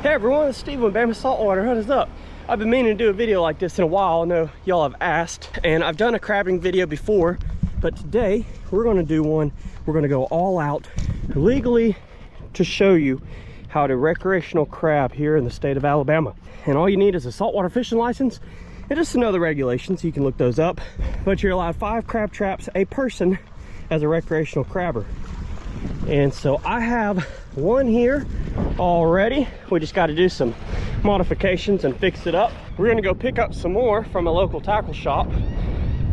Hey everyone, it's Steve with Bama Saltwater. What is up? I've been meaning to do a video like this in a while. I know y'all have asked, and I've done a crabbing video before, but today we're going to do one. We're going to go all out legally to show you how to recreational crab here in the state of Alabama. And all you need is a saltwater fishing license and just to know the regulations. You can look those up, but you're allowed 5 crab traps a person as a recreational crabber. And so I have one here already. We just got to do some modifications and fix it up. We're going to go pick up some more from a local tackle shop,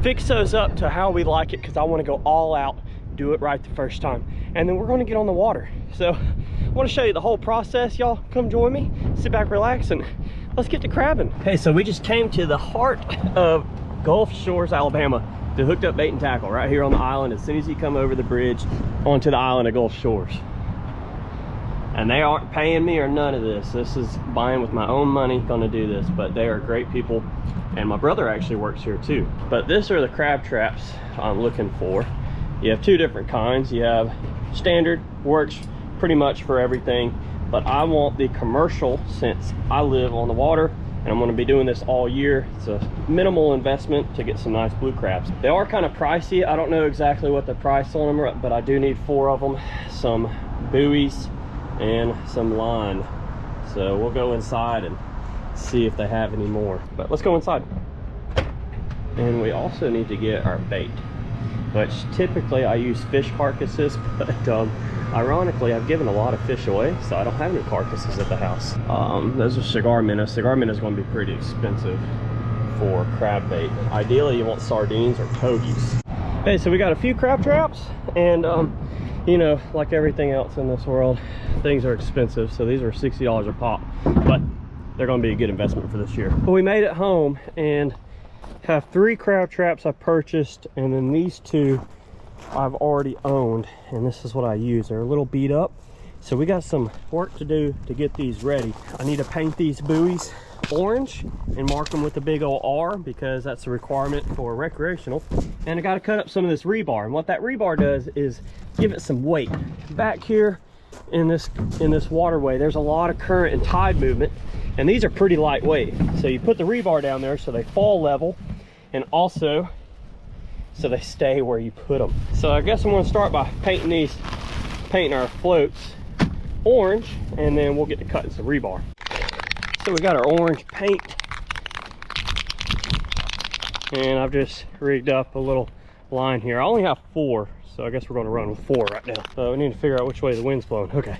fix those up to how we like it, because I want to go all out, do it right the first time, and then we're going to get on the water. So I want to show you the whole process. Y'all come join me, sit back, relax, and let's get to crabbing. Okay, so we just came to the heart of Gulf Shores, Alabama, to Hooked Up Bait and Tackle right here on the island. As soon as you come over the bridge onto the island of Gulf Shores, and they aren't paying me or none of this. This is buying with my own money, gonna do this, but they are great people, and my brother actually works here too. But these are the crab traps I'm looking for. You have 2 different kinds. You have standard, works pretty much for everything, but I want the commercial since I live on the water and I'm going to be doing this all year. It's a minimal investment to get some nice blue crabs. They are kind of pricey. I don't know exactly what the price on them are, but I do need 4 of them, some buoys and some line. So we'll go inside and see if they have any more, but let's go inside. And we also need to get our bait, which typically I use fish carcasses, but ironically I've given a lot of fish away, so I don't have any carcasses at the house. Those are cigar minnows. Cigar minnows is going to be pretty expensive for crab bait. Ideally you want sardines or pogies. Okay, so we got a few crab traps, and you know, like everything else in this world, things are expensive. So these are $60 a pop, but they're going to be a good investment for this year. But we made it home and have 3 crab traps I purchased, and then these 2 I've already owned, and this is what I use. They're a little beat up, so we got some work to do to get these ready. I need to paint these buoys orange and mark them with a big old R, because that's a requirement for recreational. And I got to cut up some of this rebar, and what that rebar does is give it some weight. Back here in this waterway, there's a lot of current and tide movement, and these are pretty lightweight. So you put the rebar down there so they fall level, and also so they stay where you put them. So I guess I'm going to start by painting our floats orange, and then we'll get to cutting some rebar. So we got our orange paint, and I've just rigged up a little line here. I only have 4, so I guess we're going to run with 4 right now. So we need to figure out which way the wind's blowing. Okay,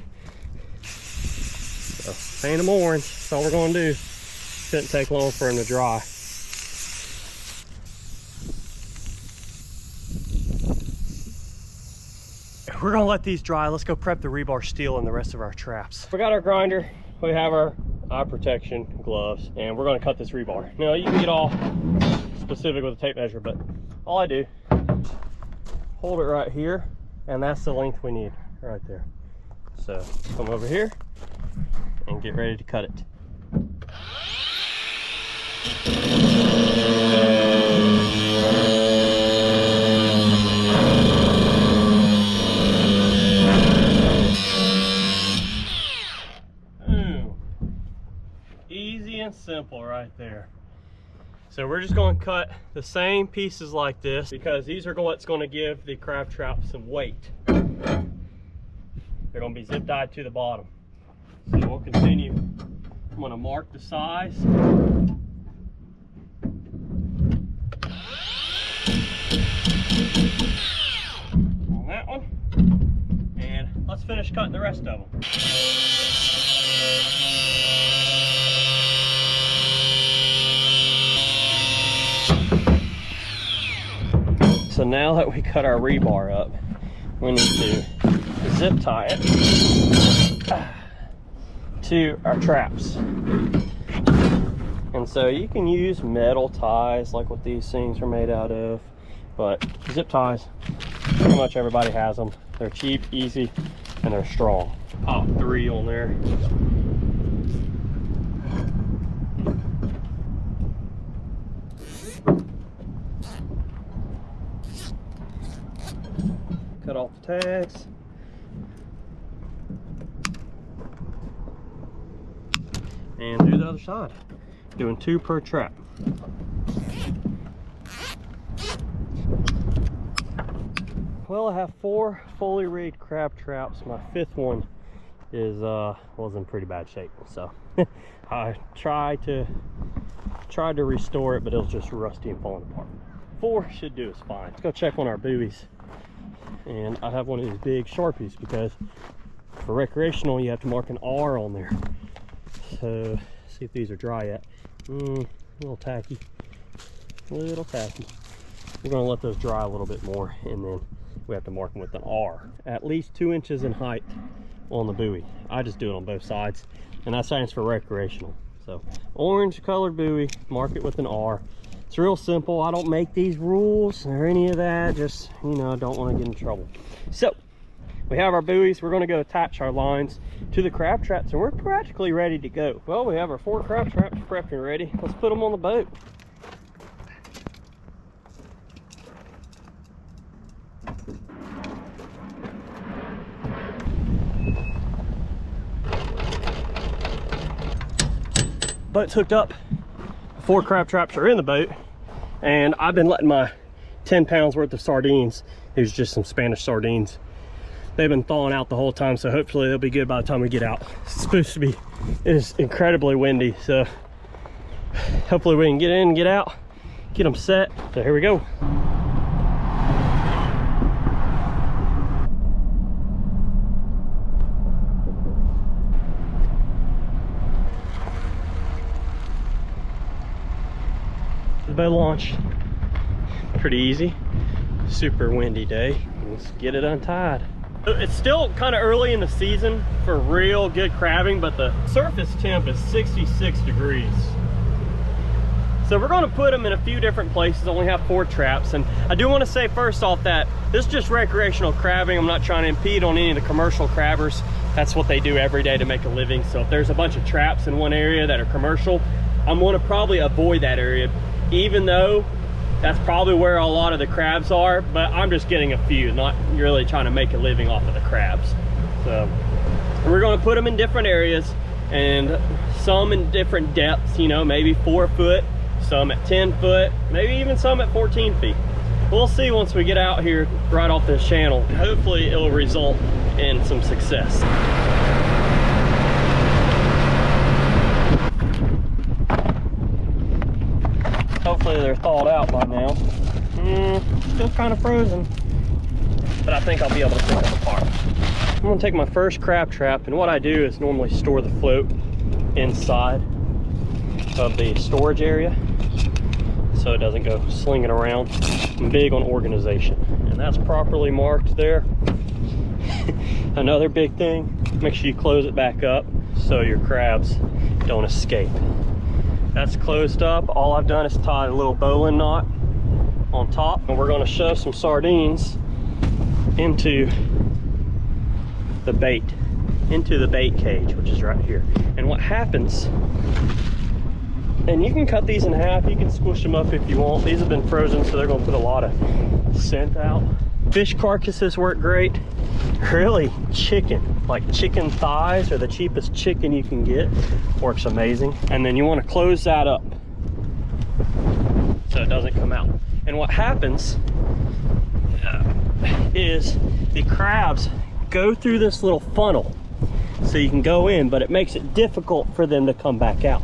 so paint them orange. That's all we're going to do. Shouldn't take long for them to dry. We're gonna let these dry. Let's go prep the rebar steel and the rest of our traps. We got our grinder, we have our eye protection gloves, and we're gonna cut this rebar. Now you can get all specific with a tape measure, but all I do, hold it right here, and that's the length we need right there. So come over here and get ready to cut it. Easy and simple right there. So we're just going to cut the same pieces like this, because these are what's going to give the crab trap some weight. They're going to be zip tied to the bottom. So we'll continue. I'm going to mark the size. On that one. And let's finish cutting the rest of them. So now that we cut our rebar up, we need to zip tie it to our traps. And so you can use metal ties like what these things are made out of, but zip ties, pretty much everybody has them. They're cheap, easy, and they're strong. Pop 3 on there. Cut off the tags. and do the other side. Doing 2 per trap. Well, I have 4 fully rigged crab traps. My 5th one is was in pretty bad shape, so I tried to restore it, but it was just rusty and falling apart. 4 should do us fine. Let's go check on our buoys. And I have one of these big Sharpies because for recreational you have to mark an R on there. So see if these are dry yet. A little tacky, little tacky. We're gonna let those dry a little bit more, and then we have to mark them with an R, at least 2 inches in height on the buoy. I just do it on both sides, and that stands for recreational. So orange colored buoy, mark it with an R. It's real simple. I don't make these rules or any of that, just, you know, I don't want to get in trouble. So we have our buoys. We're going to go attach our lines to the crab traps, and we're practically ready to go. Well, we have our 4 crab traps prepped and ready. Let's put them on the boat. Boat's hooked up. 4 crab traps are in the boat, and I've been letting my 10 pounds worth of sardines, there's just some Spanish sardines, they've been thawing out the whole time, so hopefully they'll be good by the time we get out. It's supposed to be, it is incredibly windy, so hopefully we can get in and get out, get them set. So here we go. The boat launch, pretty easy, super windy day. Let's get it untied. It's still kind of early in the season for real good crabbing, but the surface temp is 66 degrees. So we're going to put them in a few different places. I only have 4 traps, and I do want to say first off that this is just recreational crabbing. I'm not trying to impede on any of the commercial crabbers. That's what they do every day to make a living. So if there's a bunch of traps in one area that are commercial, I'm going to probably avoid that area, even though that's probably where a lot of the crabs are, but I'm just getting a few, not really trying to make a living off of the crabs. So we're going to put them in different areas, and some in different depths, you know, maybe 4 foot, some at 10 foot, maybe even some at 14 feet. We'll see once we get out here right off this channel. Hopefully it'll result in some success. Hopefully they're thawed out by now. Still kind of frozen, but I think I'll be able to pick them apart. I'm gonna take my first crab trap, and what I do is normally store the float inside of the storage area so it doesn't go slinging around. I'm big on organization, and that's properly marked there. Another big thing, make sure you close it back up so your crabs don't escape. That's closed up. All I've done is tie a little bowline knot on top, and we're going to shove some sardines into the bait cage, which is right here. And what happens, and you can cut these in half, you can squish them up if you want. These have been frozen, so they're going to put a lot of scent out. Fish carcasses work great. Really, chicken, like chicken thighs, or the cheapest chicken you can get, works amazing. And then you want to close that up so it doesn't come out. And what happens is the crabs go through this little funnel so you can go in, but it makes it difficult for them to come back out.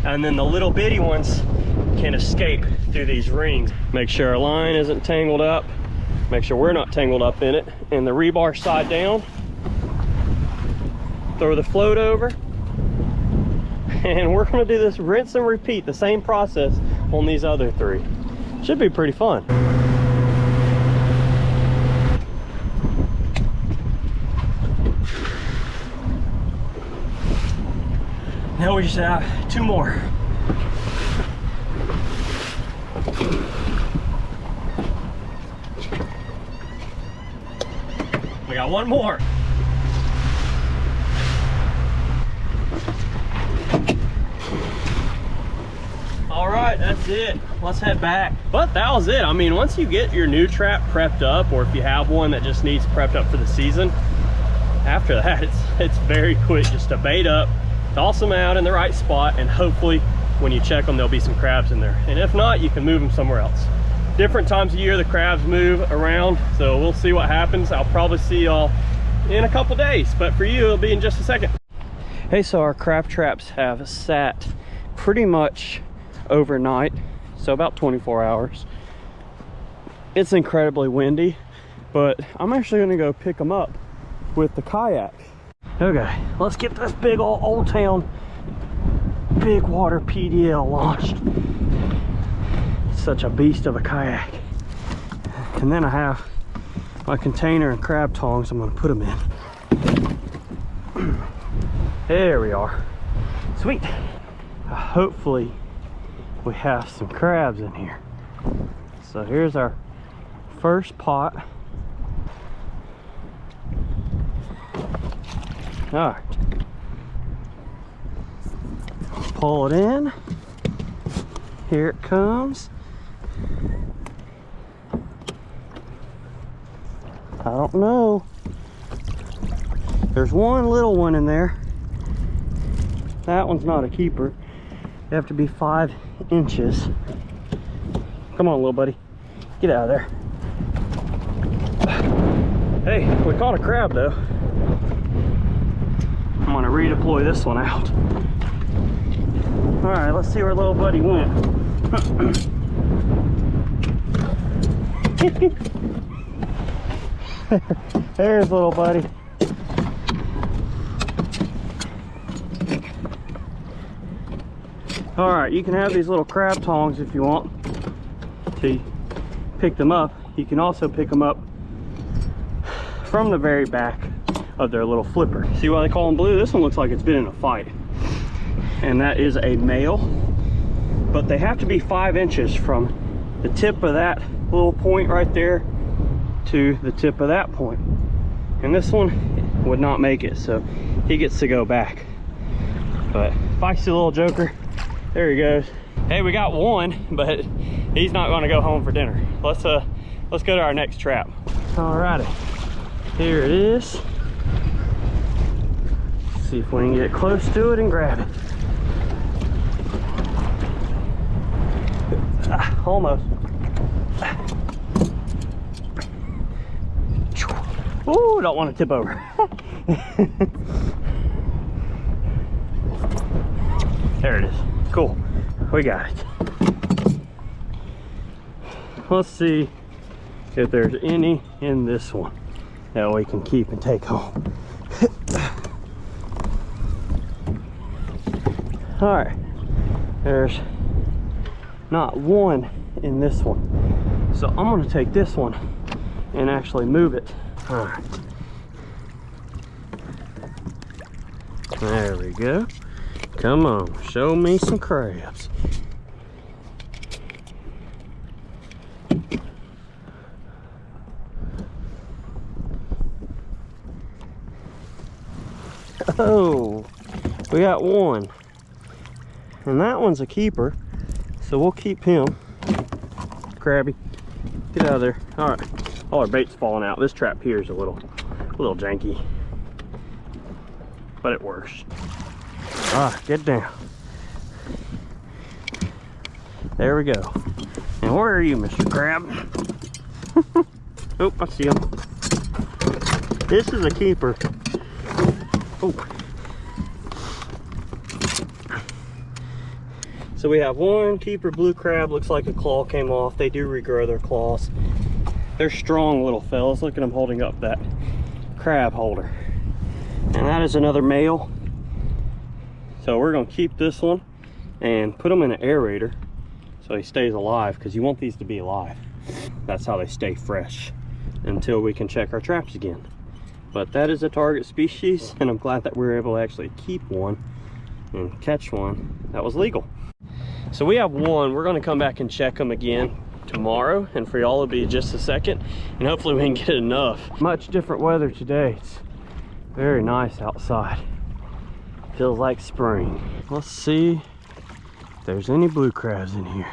And then the little bitty ones can escape through these rings. Make sure our line isn't tangled up. Make sure we're not tangled up in it. And the rebar side down. Throw the float over. And we're gonna do this rinse and repeat, the same process on these other 3. Should be pretty fun. Now we just have 2 more. We got 1 more. All right, that's it. Let's head back. But that was it. I mean, once you get your new trap prepped up, or if you have one that just needs prepped up for the season, after that, it's very quick just to bait up, toss them out in the right spot, and hopefully when you check them, there'll be some crabs in there. And if not, you can move them somewhere else. Different times of year, the crabs move around, so we'll see what happens. I'll probably see y'all in a couple days, but for you, it'll be in just a second. Hey, so our crab traps have sat pretty much overnight, so about 24 hours. It's incredibly windy, but I'm actually gonna go pick them up with the kayak. Okay, let's get this big old town big water PDL launched. It's such a beast of a kayak. And then I have my container and crab tongs I'm gonna put them in. There we are. Sweet. Hopefully we have some crabs in here. So here's our first pot. All right. Pull it in. Here it comes. I don't know. There's one little one in there. That one's not a keeper. You have to be 5 inches. Come on, little buddy. Get out of there. Hey, we caught a crab though. I'm gonna redeploy this one out. All right, let's see where little buddy went. There's little buddy. All right, you can have these little crab tongs if you want to pick them up. You can also pick them up from the very back of their little flipper. See why they call them blue? This one looks like it's been in a fight. And that is a male, but they have to be 5 inches from the tip of that little point right there to the tip of that point. And this one would not make it, so he gets to go back. But feisty little joker, there he goes. Hey, we got one, but he's not gonna go home for dinner. Let's go to our next trap. Alrighty, here it is. Let's see if we can get close to it and grab it. Almost. Ooh, don't want to tip over. There it is. Cool. We got it. Let's see if there's any in this one that we can keep and take home. All right. There's not one in this one. So I'm gonna take this one and actually move it. All right. There we go. Come on, show me some crabs. Oh, we got one. And that one's a keeper. So we'll keep him. Crabby, get out of there. All right, all our bait's falling out. This trap here is a little janky, but it works. Get down. There we go. And where are you, Mr. Crab? Oh, I see him. This is a keeper. Oh. So we have one keeper blue crab. Looks like a claw came off. They do regrow their claws. They're strong little fellas. Look at them holding up that crab holder. And that is another male. So we're gonna keep this one and put him in an aerator so he stays alive, because you want these to be alive. That's how they stay fresh until we can check our traps again. But that is a target species, and I'm glad that we were able to actually keep one and catch one that was legal. So we have one. We're gonna come back and check them again tomorrow, and for y'all it'll be just a second, and hopefully we can get enough. Much different weather today. It's very nice outside. Feels like spring. Let's see if there's any blue crabs in here.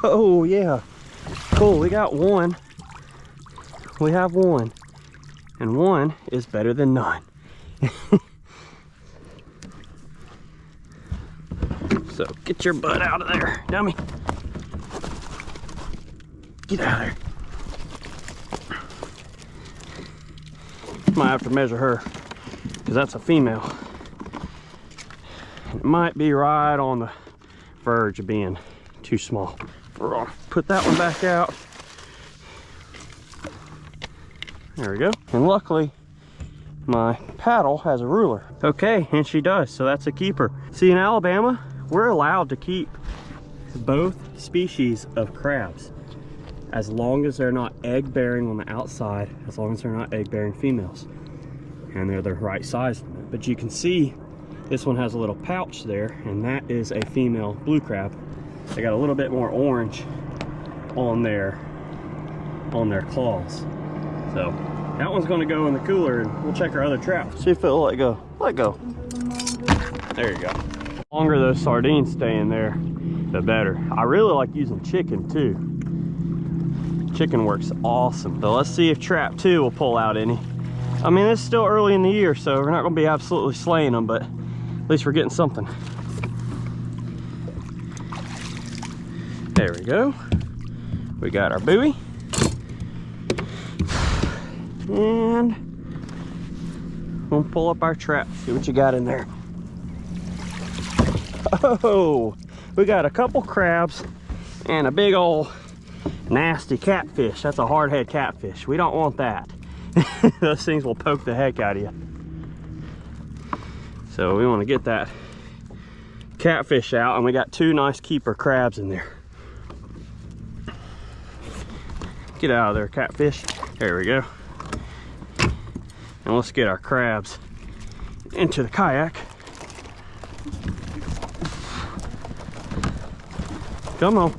Oh yeah, cool, we got one. We have one, and one is better than none. So get your butt out of there, dummy. Get out of there. Might have to measure her, because that's a female. It might be right on the verge of being too small. We're gonna put that one back out. There we go. And luckily, my paddle has a ruler. Okay, and she does, so that's a keeper. See, in Alabama, we're allowed to keep both species of crabs as long as they're not egg bearing on the outside, as long as they're not egg bearing females and they're the right size. But you can see this one has a little pouch there, and that is a female blue crab. They got a little bit more orange on their claws. So that one's going to go in the cooler, and we'll check our other trap. See if it'll let go. Let go. There you go. The longer those sardines stay in there, the better. I really like using chicken too. Chicken works awesome. So let's see if trap 2 will pull out any. I mean, it's still early in the year, so we're not going to be absolutely slaying them, but at least we're getting something. There we go. We got our buoy. And we'll pull up our trap, see what you got in there. Oh, we got a couple crabs and a big old nasty catfish. That's a hardhead catfish. We don't want that. Those things will poke the heck out of you. So we want to get that catfish out, and we got 2 nice keeper crabs in there. Get out of there, catfish. There we go. And let's get our crabs into the kayak. Come on.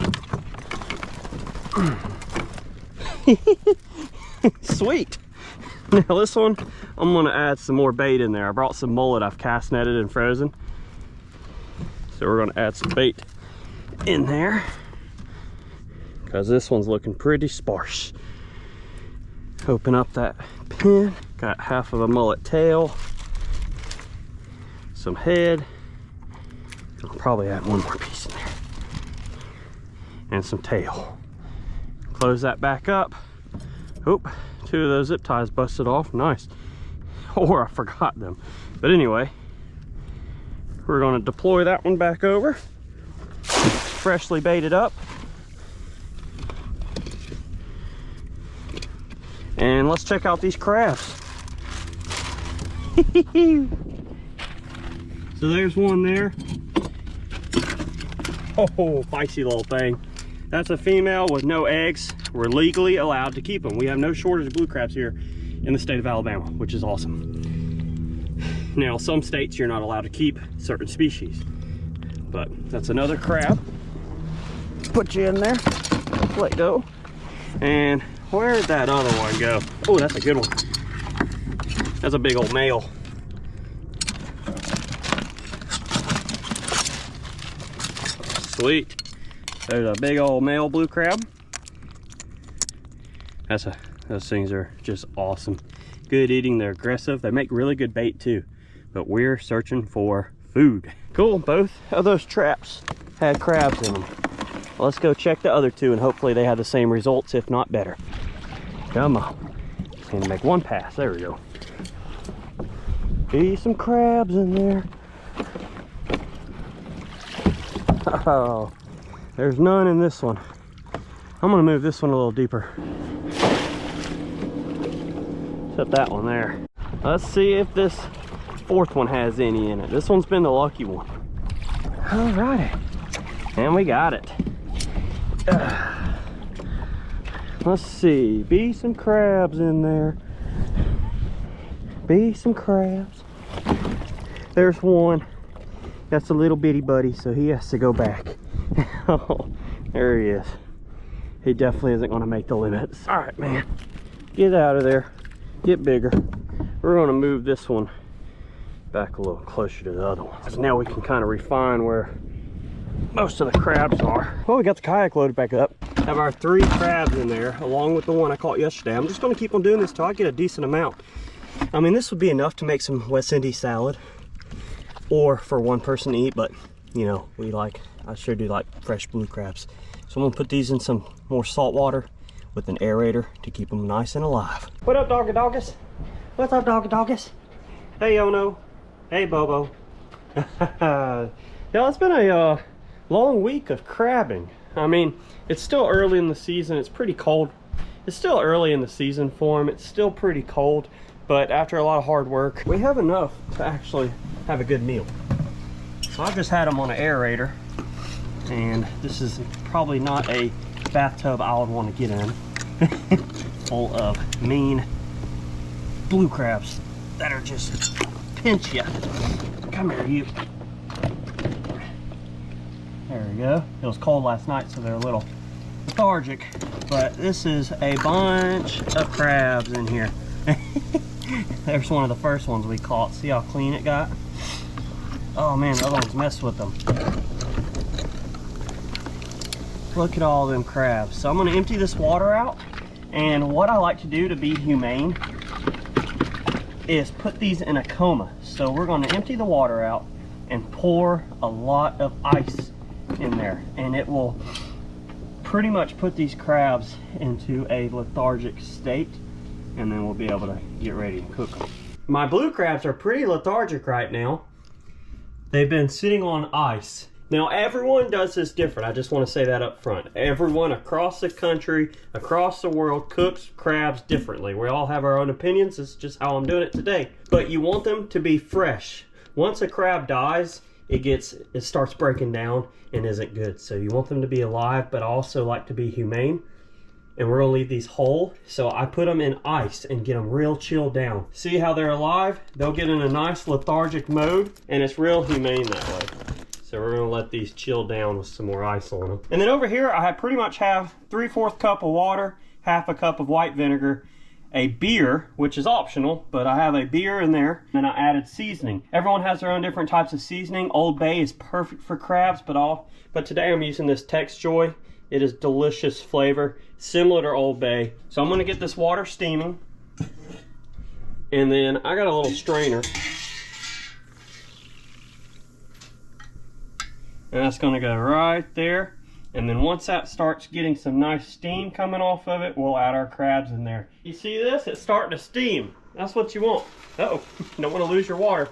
Sweet. Now this one, I'm gonna add some more bait in there. I brought some mullet I've cast netted and frozen. So we're gonna add some bait in there, because this one's looking pretty sparse. Open up that pin. Got half of a mullet tail, some head. I'll probably add one more piece in there, and some tail. Close that back up. Oop, 2 of those zip ties busted off. Nice. Or I forgot them. But anyway, we're going to deploy that one back over. Freshly baited up. And let's check out these crabs. So there's one there. Oh, feisty little thing. That's a female with no eggs. We're legally allowed to keep them. We have no shortage of blue crabs here in the state of Alabama, which is awesome. Now, some states you're not allowed to keep certain species, but that's another crab. Put you in there, let go. And where'd that other one go? Oh, that's a good one. That's a big old male. Sweet. There's a big old male blue crab. Those things are just awesome. Good eating, they're aggressive. They make really good bait too, but we're searching for food. Cool, both of those traps had crabs in them. Let's go check the other 2, and hopefully they have the same results, if not better. Come on. Just need to make one pass. There we go. Be some crabs in there. Oh, there's none in this one. I'm gonna move this one a little deeper. Set that one there. Let's see if this 4th one has any in it. This one's been the lucky one. All righty, and we got it. Let's see, be some crabs in there. Be some crabs. There's one. That's a little bitty buddy, so he has to go back. Oh, there he is. He definitely isn't going to make the limits. All right, man, get out of there. Get bigger. We're going to move this one back a little closer to the other one. So now we can kind of refine where most of the crabs are. Well, we got the kayak loaded back up. Have our 3 crabs in there, along with the one I caught yesterday. I'm just gonna keep on doing this till I get a decent amount. I mean, this would be enough to make some West Indies salad, or for one person to eat, but you know, I sure do like fresh blue crabs. So I'm gonna put these in some more salt water with an aerator to keep them nice and alive. What up, doggy doggies? What's up, doggy doggies? Hey, Ono. Hey, Bobo. Yeah, it's been a long week of crabbing. I mean, it's still early in the season. It's pretty cold. It's still early in the season for them. It's still pretty cold, but after a lot of hard work, we have enough to actually have a good meal. So I've just had them on an aerator, and this is probably not a bathtub I would want to get in. Full of mean blue crabs that are just pinch you. Come here, you. There we go. It was cold last night, so they're a little lethargic, but this is a bunch of crabs in here. There's one of the first ones we caught. See how clean it got? Oh man, the other ones messed with them. Look at all them crabs. So I'm gonna empty this water out, and what I like to do to be humane is put these in a coma. So we're gonna empty the water out and pour a lot of ice in there, and it will pretty much put these crabs into a lethargic state, and then we'll be able to get ready to cook them. My blue crabs are pretty lethargic right now. They've been sitting on ice. Now everyone does this different. I just want to say that up front. Everyone across the country, across the world, cooks crabs differently. We all have our own opinions. It's just how I'm doing it today. But you want them to be fresh. Once a crab dies, it starts breaking down and isn't good. So you want them to be alive, but I also like to be humane. And we're gonna leave these whole. So I put them in ice and get them real chilled down. See how they're alive? They'll get in a nice lethargic mode, and it's real humane that way. So we're gonna let these chill down with some more ice on them. And then over here, I pretty much have 3/4 cup of water, 1/2 cup of white vinegar, a beer, which is optional, but I have a beer in there, and then I added seasoning. Everyone has their own different types of seasoning. Old Bay is perfect for crabs, but today I'm using this Tex Joy. It is delicious flavor, similar to Old Bay. So I'm gonna get this water steaming, and then I got a little strainer. And that's gonna go right there. And then once that starts getting some nice steam coming off of it, we'll add our crabs in there. You see this? It's starting to steam. That's what you want. Uh-oh, you don't want to lose your water.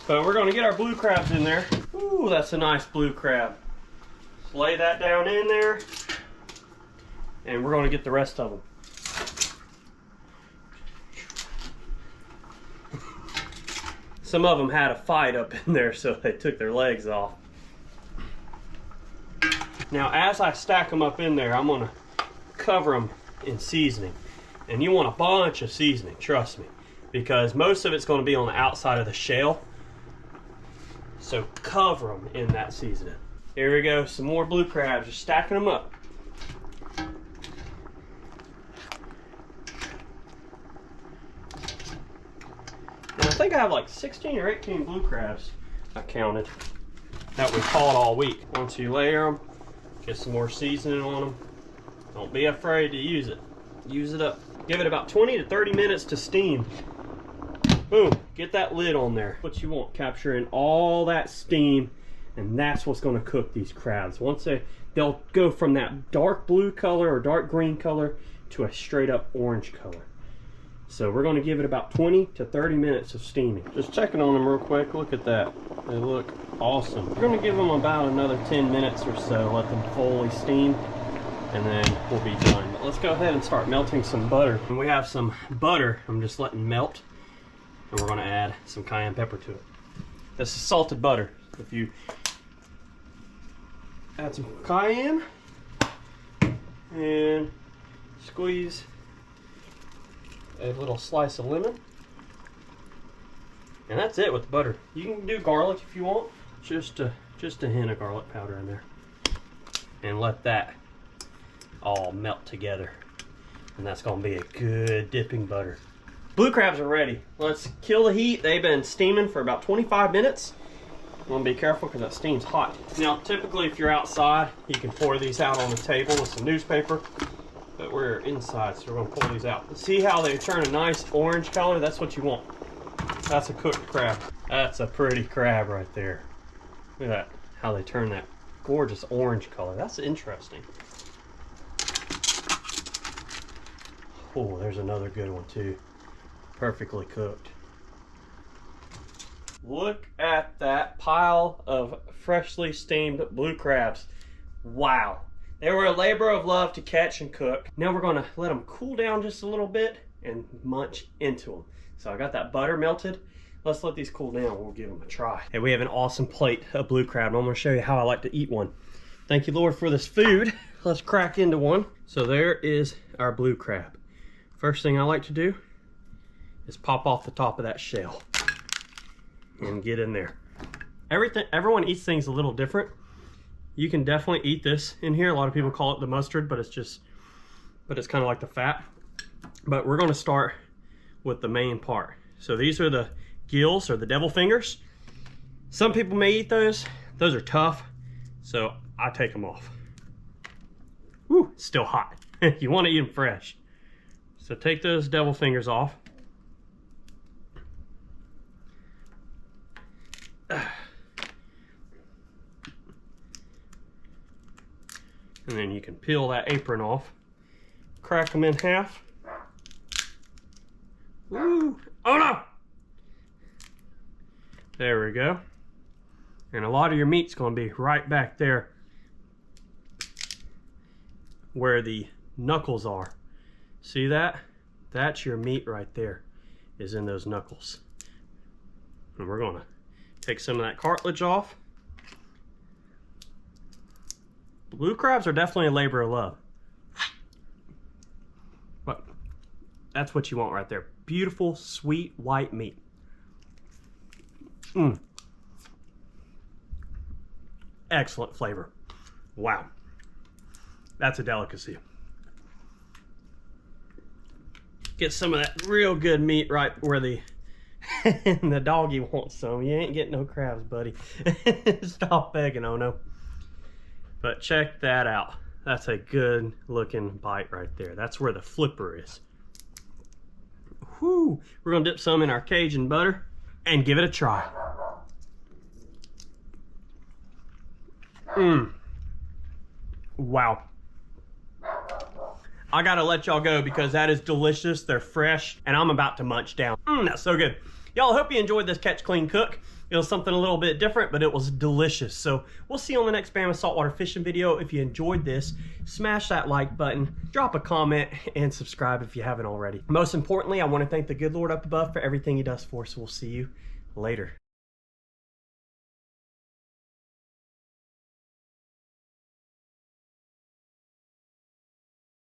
But we're gonna get our blue crabs in there. Ooh, that's a nice blue crab. Just lay that down in there, and we're gonna get the rest of them. Some of them had a fight up in there, so they took their legs off. Now, as I stack them up in there, I'm gonna cover them in seasoning. And you want a bunch of seasoning, trust me, because most of it's gonna be on the outside of the shell. So cover them in that seasoning. Here we go, some more blue crabs, just stacking them up. And I think I have like 16 or 18 blue crabs, I counted, that we caught all week. Once you layer them, get some more seasoning on them. Don't be afraid to use it. Use it up. Give it about 20 to 30 minutes to steam. Boom, get that lid on there. What you want, capturing all that steam, and that's what's gonna cook these crabs. Once they'll go from that dark blue color or dark green color to a straight up orange color. So we're gonna give it about 20 to 30 minutes of steaming. Just checking on them real quick, look at that. They look awesome. We're gonna give them about another 10 minutes or so, let them fully steam, and then we'll be done. But let's go ahead and start melting some butter. And we have some butter I'm just letting melt, and we're gonna add some cayenne pepper to it. This is salted butter. If you add some cayenne and squeeze a little slice of lemon, and that's it with the butter. You can do garlic if you want, just a hint of garlic powder in there, and let that all melt together, and that's gonna be a good dipping butter. Blue crabs are ready. Let's kill the heat. They've been steaming for about 25 minutes, You want to be careful because that steam's hot. Now, typically if you're outside, you can pour these out on the table with some newspaper, but we're inside, so we're going to pull these out. See how they turn a nice orange color? That's what you want. That's a cooked crab. That's a pretty crab right there. Look at that, how they turn that gorgeous orange color. That's interesting. Oh, there's another good one too. Perfectly cooked. Look at that pile of freshly steamed blue crabs. Wow. They were a labor of love to catch and cook. Now we're gonna let them cool down just a little bit and munch into them. So I got that butter melted. Let's let these cool down. We'll give them a try. Hey, we have an awesome plate of blue crab, and I'm gonna show you how I like to eat one. Thank you, Lord, for this food. Let's crack into one. So there is our blue crab. First thing I like to do is pop off the top of that shell and get in there. Everyone eats things a little different. You can definitely eat this in here. A lot of people call it the mustard, but it's kind of like the fat. But we're gonna start with the main part. So these are the gills, or the devil fingers. Some people may eat those. Those are tough, so I take them off. Woo, still hot. You want to eat them fresh. So take those devil fingers off. And then you can peel that apron off. Crack them in half. Woo! Oh no! There we go. And a lot of your meat's going to be right back there where the knuckles are. See that? That's your meat right there, is in those knuckles. And we're going to take some of that cartilage off. Blue crabs are definitely a labor of love. But that's what you want right there. Beautiful, sweet, white meat. Mmm. Excellent flavor. Wow. That's a delicacy. Get some of that real good meat right where the the doggy wants some. You ain't getting no crabs, buddy. Stop begging, oh no. But check that out. That's a good looking bite right there. That's where the flipper is. Whew. We're gonna dip some in our Cajun butter and give it a try. Mmm. Wow. I gotta let y'all go because that is delicious. They're fresh and I'm about to munch down. That's so good. Y'all, I hope you enjoyed this Catch Clean Cook. It was something a little bit different, but it was delicious. So we'll see you on the next Bama Saltwater Fishing video. If you enjoyed this, smash that like button, drop a comment, and subscribe if you haven't already. Most importantly, I want to thank the good Lord up above for everything he does for us. We'll see you later.